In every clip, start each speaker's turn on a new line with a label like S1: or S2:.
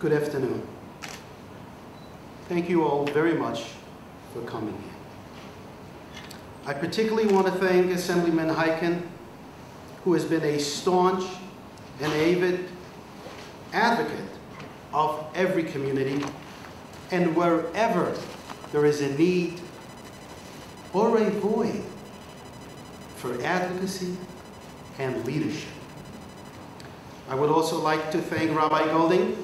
S1: Good afternoon. Thank you all very much for coming here. I particularly want to thank Assemblyman Hikind, who has been a staunch and avid advocate of every community, and wherever there is a need or a void for advocacy and leadership. I would also like to thank Rabbi Golding,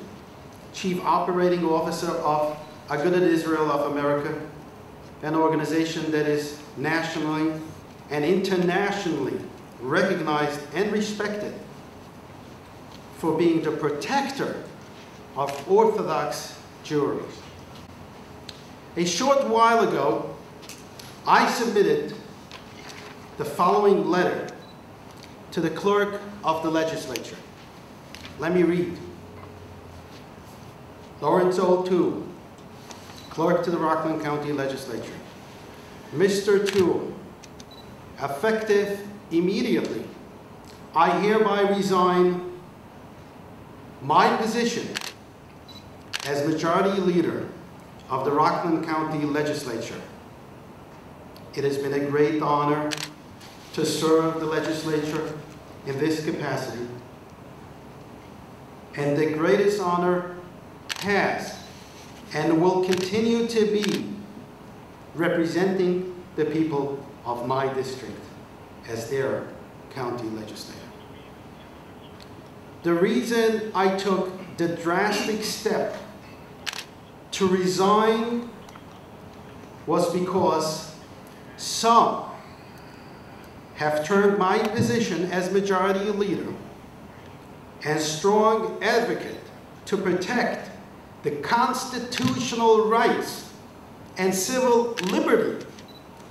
S1: Chief Operating Officer of Agudath Israel of America, an organization that is nationally and internationally recognized and respected for being the protector of Orthodox Jewry. A short while ago, I submitted the following letter to the clerk of the legislature. Let me read. Lawrence O'Toole, clerk to the Rockland County Legislature. Mr. Toole, effective immediately, I hereby resign my position as Majority Leader of the Rockland County Legislature. It has been a great honor to serve the legislature in this capacity, and the greatest honor has and will continue to be representing the people of my district as their county legislator. The reason I took the drastic step to resign was because some have turned my position as Majority Leader and strong advocate to protect the constitutional rights and civil liberty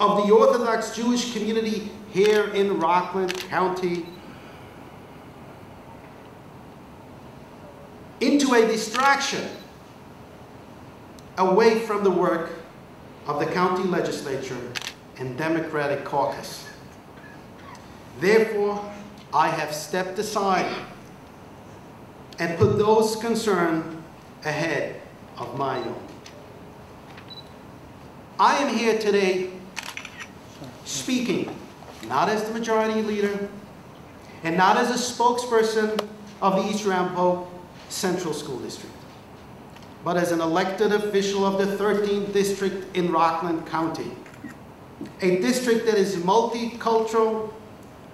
S1: of the Orthodox Jewish community here in Rockland County into a distraction away from the work of the county legislature and Democratic caucus. Therefore, I have stepped aside and put those concerns ahead of my own. I am here today speaking not as the Majority Leader and not as a spokesperson of the East Ramapo Central School District, but as an elected official of the 13th District in Rockland County, a district that is multicultural,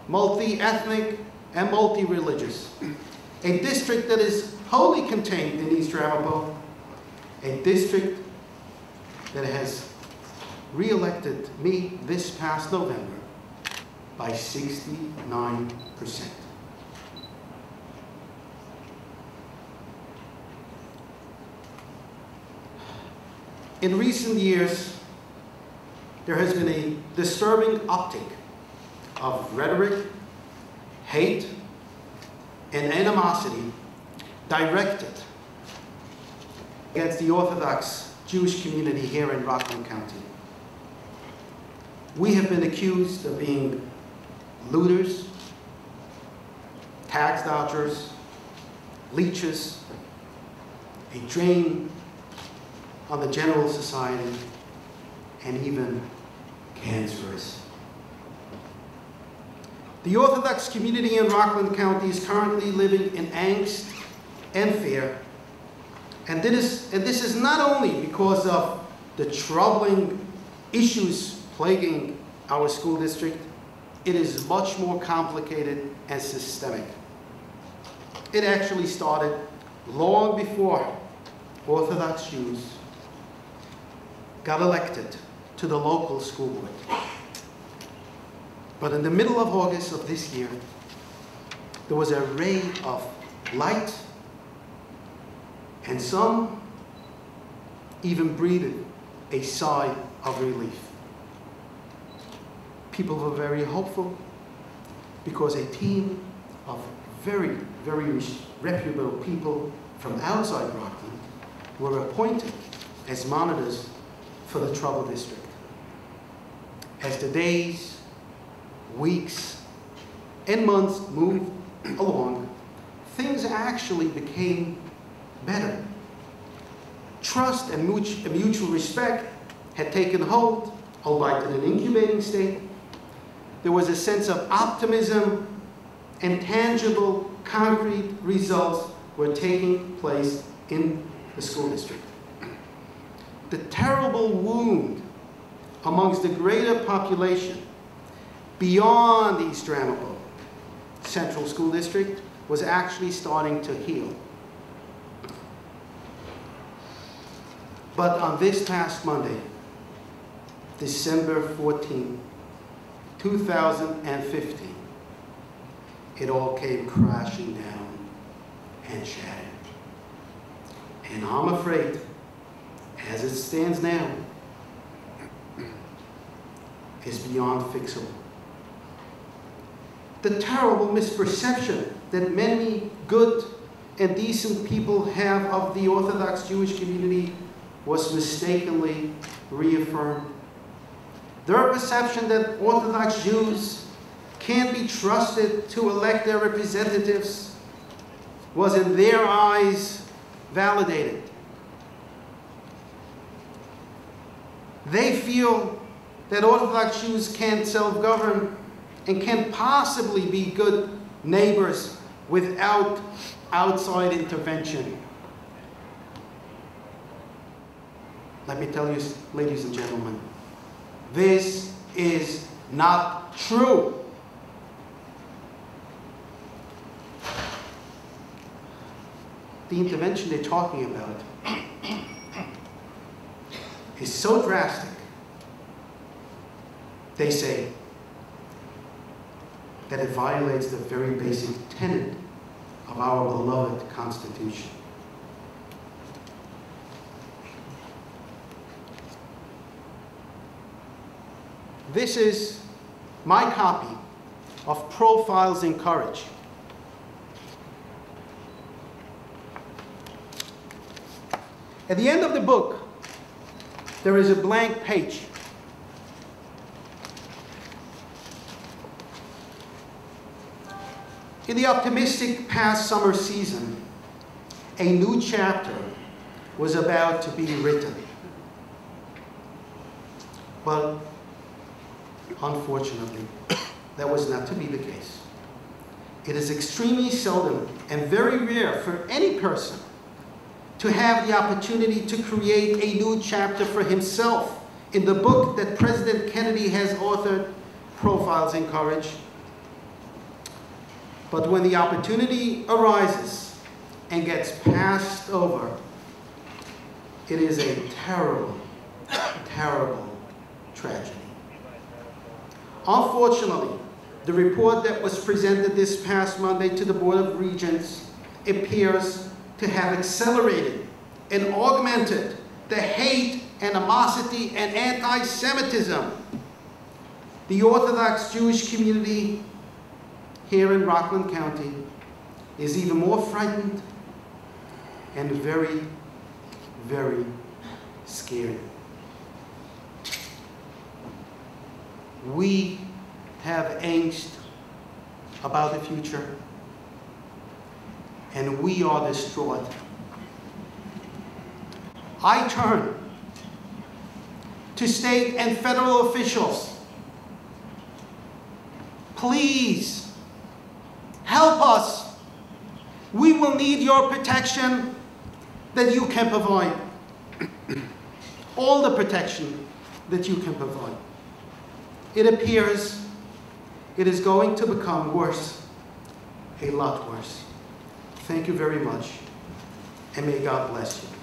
S1: multi-ethnic, and multi-religious, a district that is wholly contained in East Ramapo, a district that has re-elected me this past November by 69%. In recent years, there has been a disturbing uptick of rhetoric, hate, and animosity directed against the Orthodox Jewish community here in Rockland County. We have been accused of being looters, tax dodgers, leeches, a drain on the general society, and even cancerous. The Orthodox community in Rockland County is currently living in angst and fear. And this is not only because of the troubling issues plaguing our school district, it is much more complicated and systemic. It actually started long before Orthodox Jews got elected to the local school board. But in the middle of August of this year, there was a ray of light, and some even breathed a sigh of relief. People were very hopeful because a team of very, very reputable people from outside Rockland were appointed as monitors for the troubled district. As the days, weeks, and months moved along, things actually became better trust and mutual respect had taken hold, albeit in an incubating state. There was a sense of optimism, and tangible, concrete results were taking place in the school district. The terrible wound amongst the greater population beyond East Ramapo Central School District was actually starting to heal. But on this past Monday, December 14, 2015, it all came crashing down and shattered. And I'm afraid, as it stands now, is beyond fixable. The terrible misperception that many good and decent people have of the Orthodox Jewish community was mistakenly reaffirmed. Their perception that Orthodox Jews can't be trusted to elect their representatives was in their eyes validated. They feel that Orthodox Jews can't self-govern and can't possibly be good neighbors without outside intervention. Let me tell you, ladies and gentlemen, this is not true. The intervention they're talking about is so drastic, they say, that it violates the very basic tenet of our beloved Constitution. This is my copy of Profiles in Courage. At the end of the book, there is a blank page. In the optimistic past summer season, a new chapter was about to be written. But unfortunately, that was not to be the case. It is extremely seldom and very rare for any person to have the opportunity to create a new chapter for himself in the book that President Kennedy has authored, Profiles in Courage. But when the opportunity arises and gets passed over, it is a terrible, terrible tragedy. Unfortunately, the report that was presented this past Monday to the Board of Regents appears to have accelerated and augmented the hate, animosity, and anti-Semitism. The Orthodox Jewish community here in Rockland County is even more frightened and very, very scared. We have angst about the future, and we are distraught. I turn to state and federal officials. Please help us. We will need your protection that you can provide. All the protection that you can provide. It appears it is going to become worse, a lot worse. Thank you very much, and may God bless you.